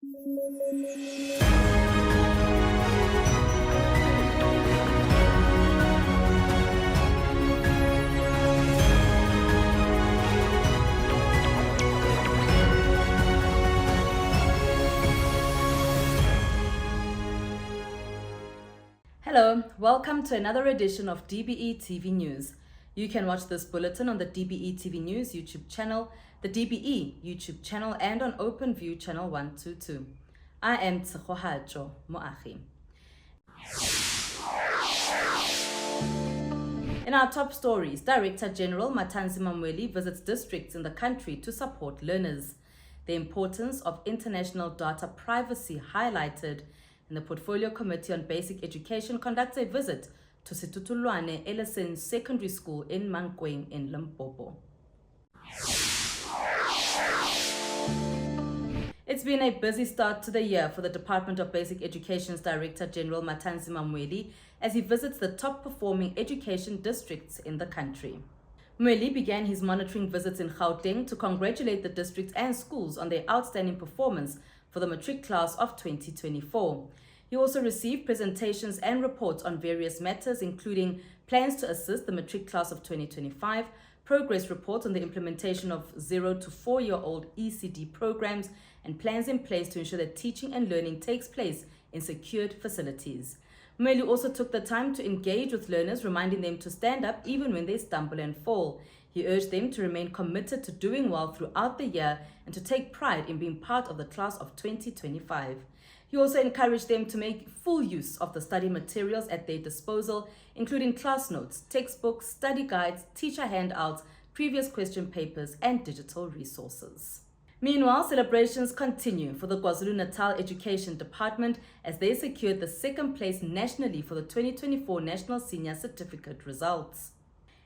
Hello, welcome to another edition of DBE TV News. You can watch this bulletin on the DBE TV News YouTube channel, the DBE YouTube channel, and on OpenView channel 122. I am Tsehohajo Moagi. In our top stories, Director General Matanzima Mweli visits districts in the country to support learners. The importance of international data privacy highlighted. And the Portfolio Committee on Basic Education conducts a visit to Situtulwane Ellison Secondary School in Mankweng in Limpopo. It's been a busy start to the year for the Department of Basic Education's Director General Matanzima Mweli as he visits the top performing education districts in the country. Mweli began his monitoring visits in Gauteng to congratulate the districts and schools on their outstanding performance for the Matric class of 2024. He also received presentations and reports on various matters, including plans to assist the Matric class of 2025, progress reports on the implementation of 0 to 4-year-old ECD programs, and plans in place to ensure that teaching and learning takes place in secured facilities. Mweli also took the time to engage with learners, reminding them to stand up even when they stumble and fall. He urged them to remain committed to doing well throughout the year and to take pride in being part of the class of 2025. He also encouraged them to make full use of the study materials at their disposal, including class notes, textbooks, study guides, teacher handouts, previous question papers, and digital resources. Meanwhile, celebrations continue for the KwaZulu-Natal Education Department as they secured the second place nationally for the 2024 National Senior Certificate results.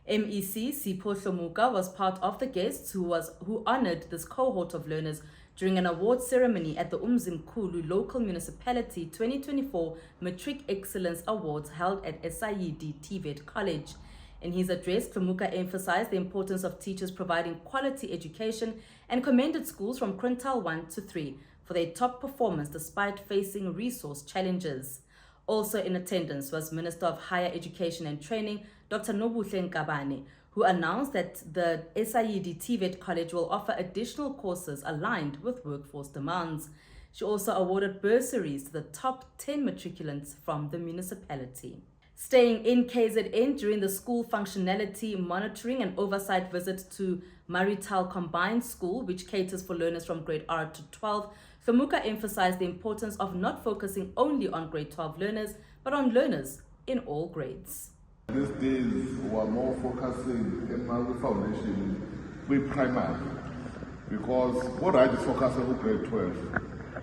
MEC Sipho Hlomuka was part of the guests who honored this cohort of learners during an award ceremony at the Umzimkhulu Local Municipality 2024 Matric Excellence Awards held at SIED TVET College. In his address, Hlomuka emphasized the importance of teachers providing quality education and commended schools from quintile 1 to 3 for their top performance despite facing resource challenges. Also in attendance was Minister of Higher Education and Training, Dr. Nobuhle Nkabane, who announced that the SIED TVET College will offer additional courses aligned with workforce demands. She also awarded bursaries to the top 10 matriculants from the municipality. Staying in KZN during the school functionality monitoring and oversight visit to Marital Combined School, which caters for learners from grade R to 12, Hlomuka emphasized the importance of not focusing only on grade 12 learners, but on learners in all grades. These days, we are more focusing in my foundation with primary, because what I just focus on grade 12.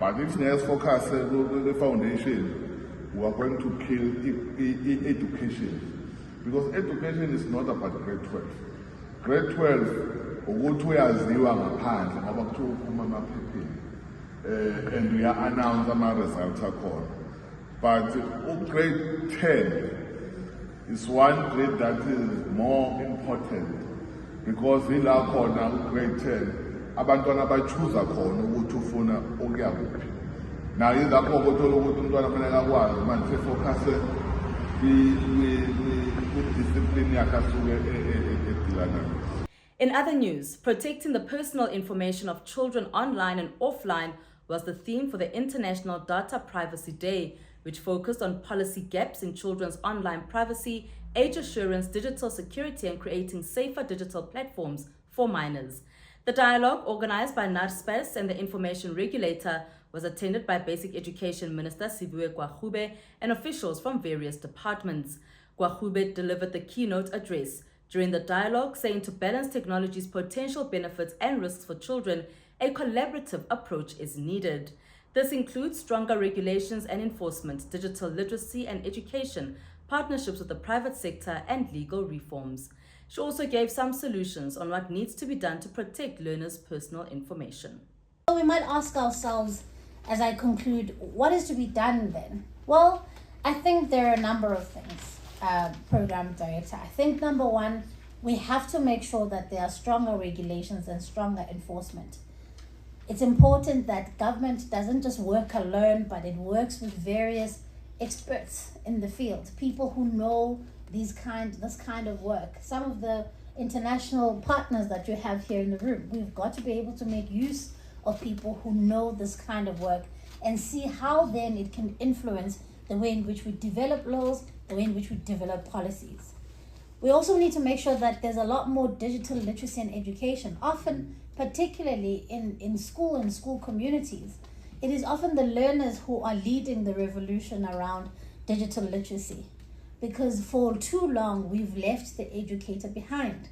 But if you focus on the foundation, we are going to kill education, because education is not about grade 12. Grade 12, ukuthi uyaziwa ngaphandle ngoba kuthiwa uphuma emaphepheni and we are announced ama-results akhona. But grade 10 is one grade that is more important, because ila khona grade 10 abantwana bachuza khona ukuthi ufuna ukuya kuphi. Now yilapho ukuthola ukuthi umntwana kufanele akwazi manje sefocus kwi-discipline yakhe asuke edilana. In other news, protecting the personal information of children online and offline was the theme for the International Data Privacy Day, which focused on policy gaps in children's online privacy, age assurance, digital security, and creating safer digital platforms for minors. The dialogue, organized by NARSPAS and the Information Regulator, was attended by Basic Education Minister Sibuwe Gwagube and officials from various departments. Gwagube delivered the keynote address during the dialogue, saying to balance technology's potential benefits and risks for children, a collaborative approach is needed. This includes stronger regulations and enforcement, digital literacy and education, partnerships with the private sector, and legal reforms. She also gave some solutions on what needs to be done to protect learners' personal information. So we might ask ourselves, as I conclude, what is to be done then? Well, I think there are a number of things, Program Director. I think number one, we have to make sure that there are stronger regulations and stronger enforcement. It's important that government doesn't just work alone, but it works with various experts in the field, people who know this kind of work. Some of the international partners that you have here in the room, we've got to be able to make use of people who know this kind of work and see how then it can influence the way in which we develop laws, the way in which we develop policies. We also need to make sure that there's a lot more digital literacy and education. Often, particularly in school communities, it is often the learners who are leading the revolution around digital literacy, because for too long we've left the educator behind.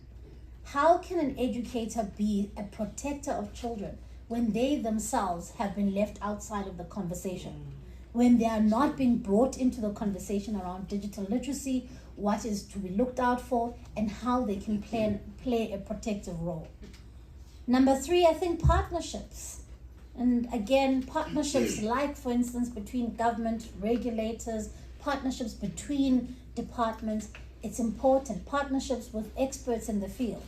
How can an educator be a protector of children when they themselves have been left outside of the conversation? When they are not being brought into the conversation around digital literacy, what is to be looked out for, and how they can play a protective role. Number 3, I think partnerships. And again, partnerships like, for instance, between government, regulators, partnerships between departments, it's important. Partnerships with experts in the field.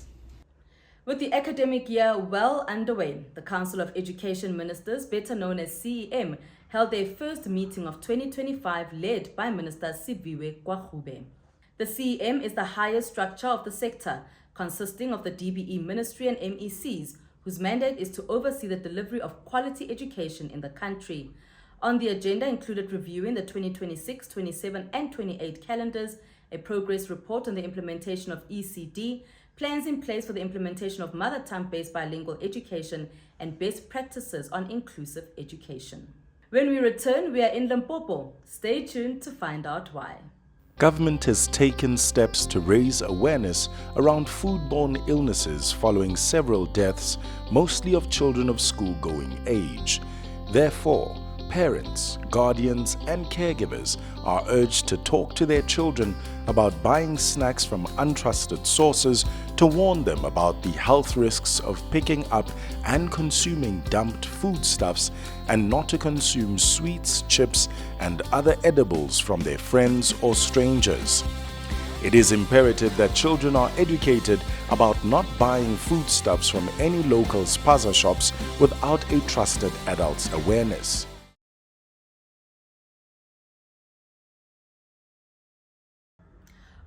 With the academic year well underway, the Council of Education Ministers, better known as CEM, held their first meeting of 2025 led by Minister Siphiwe Kwakhube. The CEM is the highest structure of the sector, consisting of the DBE Ministry and MECs, whose mandate is to oversee the delivery of quality education in the country. On the agenda included reviewing the 2026, 27 and 28 calendars, a progress report on the implementation of ECD, plans in place for the implementation of mother tongue-based bilingual education, and best practices on inclusive education. When we return, we are in Limpopo. Stay tuned to find out why. Government has taken steps to raise awareness around foodborne illnesses following several deaths, mostly of children of school-going age. Therefore, parents, guardians, and caregivers are urged to talk to their children about buying snacks from untrusted sources, to warn them about the health risks of picking up and consuming dumped foodstuffs, and not to consume sweets, chips, and other edibles from their friends or strangers. It is imperative that children are educated about not buying foodstuffs from any local spaza shops without a trusted adult's awareness.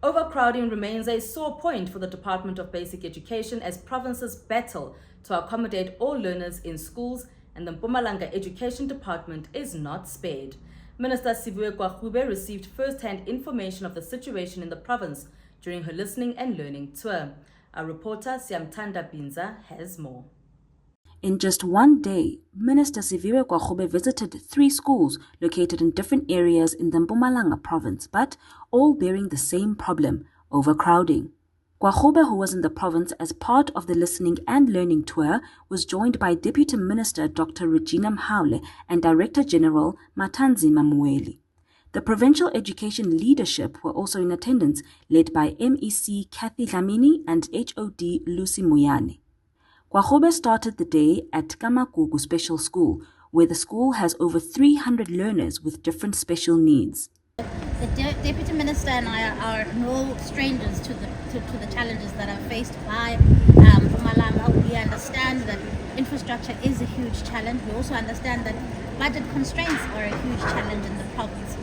Overcrowding remains a sore point for the Department of Basic Education as provinces battle to accommodate all learners in schools, and the Mpumalanga Education Department is not spared. Minister Siphiwe Kwakhube received first-hand information of the situation in the province during her listening and learning tour. Our reporter Siamtanda Binza has more. In just one day, Minister Siphiwe Kwakhube visited 3 schools located in different areas in the Mpumalanga province, but all bearing the same problem, overcrowding. Kwakhube, who was in the province as part of the listening and learning tour, was joined by Deputy Minister Dr. Regina Mhaule and Director General Matanzima Mueli. The provincial education leadership were also in attendance, led by MEC Kathy Dlamini and HOD Lucy Muyane. Kwakhube started the day at Kamagugu Special School, where the school has over 300 learners with different special needs. The Deputy Minister and I are no strangers to the challenges that are faced by Mpumalanga. We understand that infrastructure is a huge challenge. We also understand that budget constraints are a huge challenge in the province.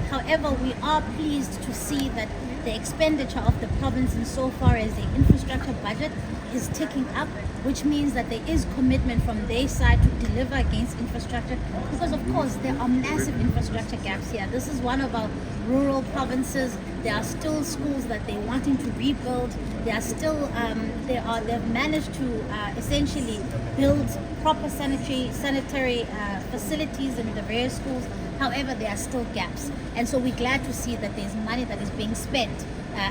However, we are pleased to see that the expenditure of the province insofar as the infrastructure budget is ticking up, which means that there is commitment from their side to deliver against infrastructure, because of course there are massive infrastructure gaps here. This is one of our rural provinces. There are still schools that they're wanting to rebuild. There are still they've managed to essentially build proper sanitary facilities in the various schools. However, there are still gaps, and so we're glad to see that there's money that is being spent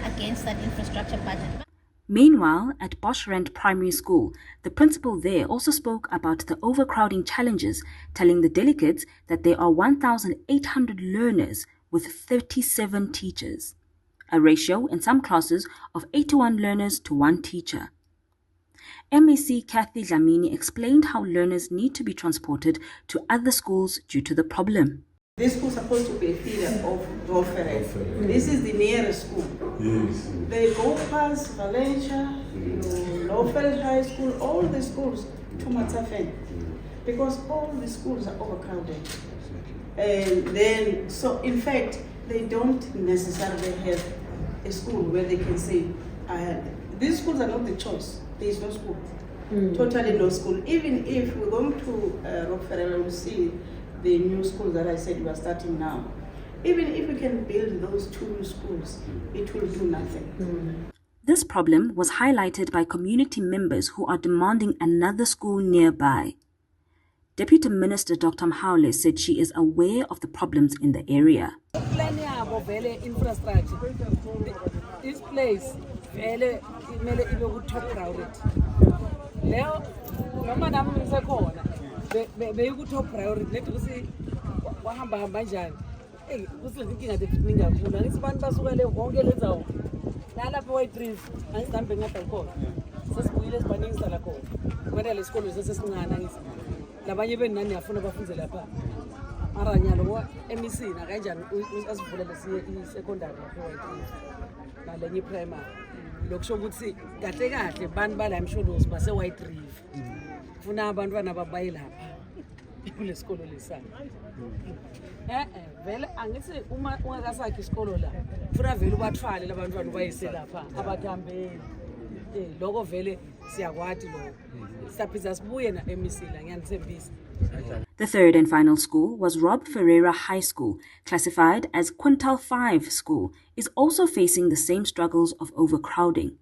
against that infrastructure budget. Meanwhile, at Boshrand Primary School, the principal there also spoke about the overcrowding challenges, telling the delegates that there are 1,800 learners with 37 teachers, a ratio in some classes of 81 learners to 1 teacher. MEC Kathy Dlamini explained how learners need to be transported to other schools due to the problem. This school is supposed to be a feeder of Rolferen. This is the nearest school. Yes. They go past Valencia, Lowveld High School, all the schools to Matsafen. because all the schools are overcrowded. And then, so in fact, they don't necessarily have a school where they can say, these schools are not the choice. There is no school. Totally no school. Even if we're going to Rockefeller to see the new schools that I said we are starting now, even if we can build those 2 new schools, it will do nothing. This problem was highlighted by community members who are demanding another school nearby. Deputy Minister Dr. Mhaule said she is aware of the problems in the area. Infrastructure. This place very top crowded. Now, very top priority. Let us see what happened. Hey, what's the thinking at the beginning of the it's one bus where they won't get it out. Nala boy trees and stamping up a call. Says we just banning Salako. When I school is a nice. Labanye Nani are full of Funzelapa. Aranyalo, MEC, Nagajan, was as full as the secondary. Nalani Prima. Loksho would see Gatega, the Banbal, I'm sure those Basa White Tree. Funa Bandwana Baila. People school listen. Well, angise uma ungasakhi isikolo la funa vele ubathwale labantwana bayise lapha abakambe lokho vele siyakwathi lo saphiza sibuye na emisila ngiyanisembisa. The third and final school was Rob Ferreira High School, classified as Quintile 5 school, is also facing the same struggles of overcrowding.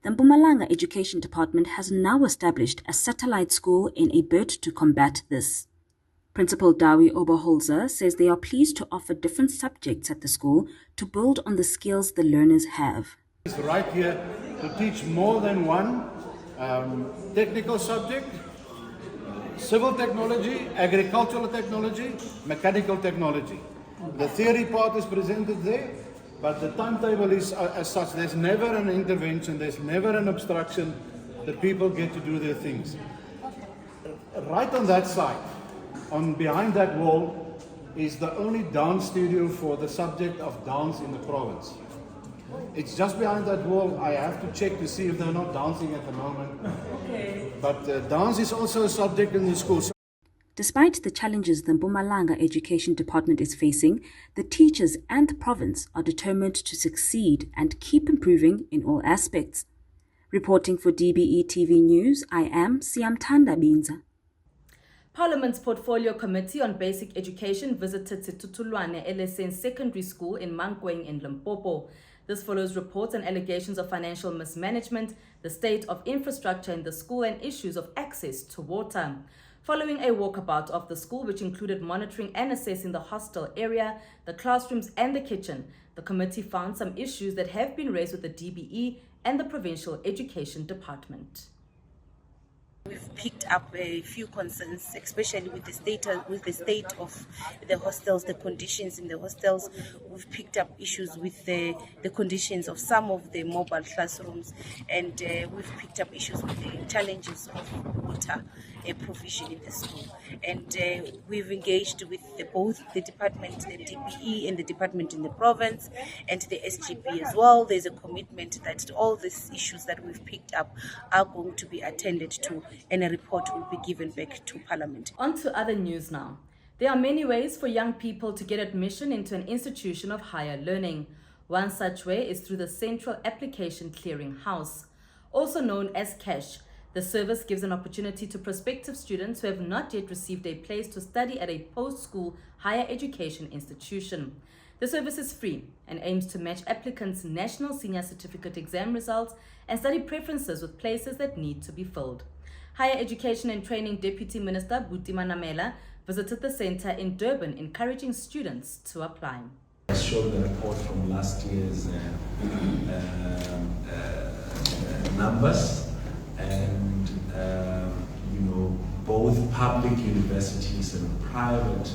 The Mpumalanga Education Department has now established a satellite school in a bid to combat this. Principal Dawi Oberholzer says they are pleased to offer different subjects at the school to build on the skills the learners have. It's right here to teach more than one technical subject, civil technology, agricultural technology, mechanical technology. The theory part is presented there, but the timetable is as such. There's never an intervention, there's never an obstruction. The people get to do their things. Right on that side, behind that wall, is the only dance studio for the subject of dance in the province. It's just behind that wall. I have to check to see if they're not dancing at the moment. Okay. But dance is also a subject in the school. Despite the challenges the Mpumalanga Education Department is facing, the teachers and the province are determined to succeed and keep improving in all aspects. Reporting for DBE TV News, I am Siamtanda Binza. Parliament's Portfolio Committee on Basic Education visited Situtulwane LSN Secondary School in Mankweng in Limpopo. This follows reports and allegations of financial mismanagement, the state of infrastructure in the school, and issues of access to water. Following a walkabout of the school, which included monitoring and assessing the hostel area, the classrooms and the kitchen, the committee found some issues that have been raised with the DBE and the Provincial Education Department. We've picked up a few concerns, especially with the state of the hostels, the conditions in the hostels. We've picked up issues with the conditions of some of the mobile classrooms, and we've picked up issues with the challenges of water provision in the school. And we've engaged with both the department, the DBE, and the department in the province, and the SGB as well. There's a commitment that all these issues that we've picked up are going to be attended to, and a report will be given back to Parliament. On to other news now. There are many ways for young people to get admission into an institution of higher learning. One such way is through the Central Application Clearing House, also known as CASH. The service gives an opportunity to prospective students who have not yet received a place to study at a post-school higher education institution. The service is free and aims to match applicants' national senior certificate exam results and study preferences with places that need to be filled. Higher Education and Training Deputy Minister Mpumalanga visited the center in Durban, encouraging students to apply. I showed the report from last year's numbers, and both public universities and private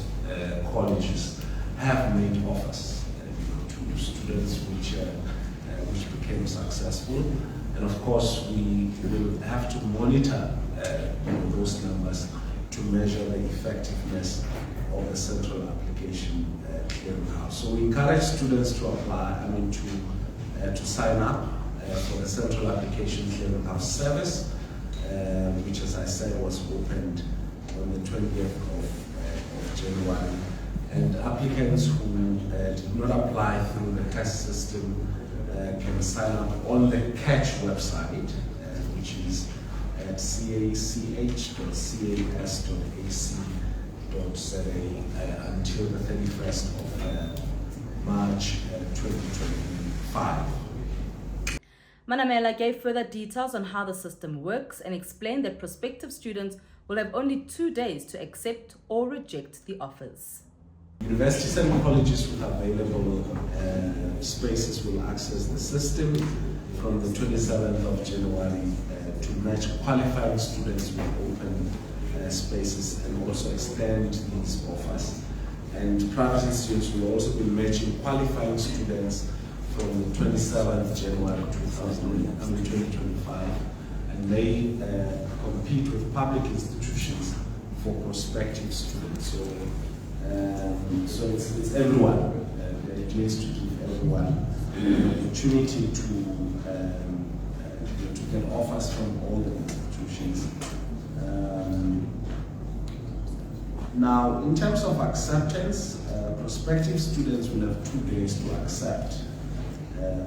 colleges have made offers to students which became successful, and of course we will have to monitor those numbers to measure the effectiveness of the Central Application Clearing House. So we encourage students to apply, to sign up for the Central Application Clearing House service, which, as I said, was opened on the 20th of January. And applicants who did not apply through the test system can sign up on the CATCH website, which is at cach.cas.ac.za until the 31st of March 2025. Manamela gave further details on how the system works and explained that prospective students will have only 2 days to accept or reject the offers. Universities and colleges with available spaces will access the system from the 27th of January to match qualifying students with open spaces and also extend these offers. And private institutions will also be matching qualifying students from the 27th January 2025, and they compete with public institutions for prospective students. So it's everyone. The idea is to give everyone the opportunity to get offers from all the institutions. Now, in terms of acceptance, prospective students will have 2 days to accept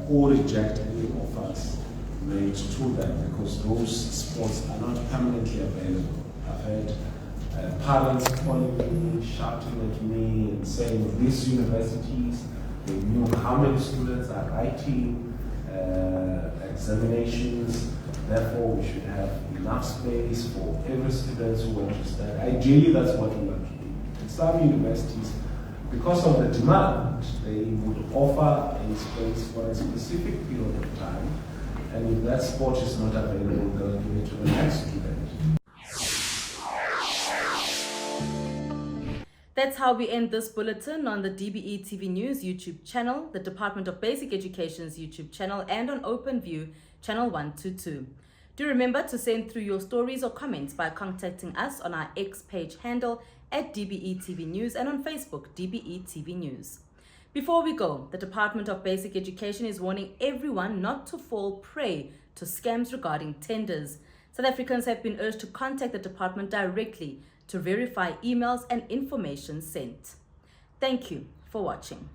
or reject any offers made to them, because those spots are not permanently available. I've heard parents calling me, shouting at me and saying these universities, they knew how many students are writing examinations, therefore we should have enough space for every student who wants to study. Ideally, that's what we want to do. In some universities, because of the demand, they would offer a space for a specific period of time, and if that spot is not available, they'll give it to the next student. That's how we end this bulletin on the DBE TV News YouTube channel, the Department of Basic Education's YouTube channel, and on OpenView channel 122. Do remember to send through your stories or comments by contacting us on our X page handle at DBE TV News and on Facebook, DBE TV News. Before we go, the Department of Basic Education is warning everyone not to fall prey to scams regarding tenders. South Africans have been urged to contact the department directly to verify emails and information sent. Thank you for watching.